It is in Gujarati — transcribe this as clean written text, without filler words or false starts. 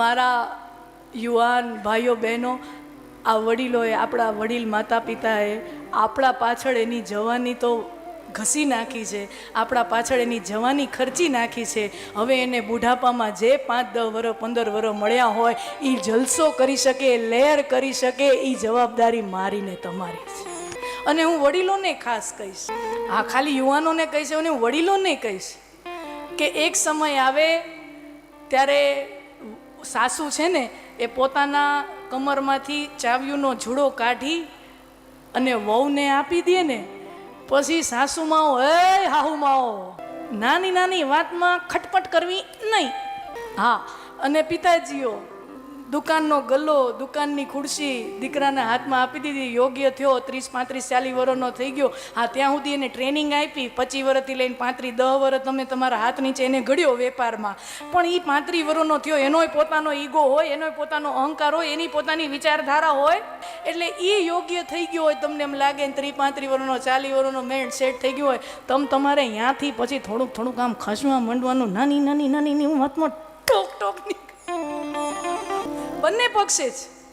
મારા યુવાન ભાઈઓ બહેનો, આ વડીલોએ, આપણા વડીલ માતા પિતાએ આપણા પાછળ એની જવાની તો ઘસી નાખી છે, આપણા પાછળ એની જવાની ખર્ચી નાખી છે. હવે એને બુઢાપામાં જે 5-10 વર્ષ 15 વર્ષ મળ્યા હોય એ જલસો કરી શકે, લહેર કરી શકે, એ જવાબદારી મારીને તમારી છે. અને હું વડીલોને ખાસ કહીશ, હા ખાલી યુવાનોને કહીશ અને હું વડીલોને કહીશ કે એક સમય આવે ત્યારે સાસુ છે ને એ પોતાના કમરમાંથી ચાવીઓનો જુડો કાઢી અને વહુને આપી દે ને, પછી સાસુમાઓ એ હાહુમાઓ નાની નાની વાતમાં ખટપટ કરવી નહીં. હા, અને પિતાજીઓ દુકાનનો ગલ્લો, દુકાનની ખુરશી દીકરાના હાથમાં આપી દીધી. યોગ્ય થયો 30-35-40 વર્ષનો થઈ ગયો, હા ત્યાં સુધી એને ટ્રેનિંગ આપી. 25 વર્ષથી લઈને 35-10 વર્ષ તમે તમારા હાથ નીચે એને ઘડ્યો વેપારમાં, પણ એ 35 વર્ષનો થયો, એનોય પોતાનો ઈગો હોય, એનોય પોતાનો અહંકાર હોય, એની પોતાની વિચારધારા હોય. એટલે એ યોગ્ય થઈ ગયો હોય, તમને એમ લાગે 30-35 વર્ષનો 40 વર્ષનો મેળ સેટ થઈ ગયો હોય, તમારે ત્યાંથી પછી થોડુંક થોડુંક આમ ખસવા માંડવાનું. નાની નાની નાની વાતમાં ટોક ટોક બંને પક્ષે જ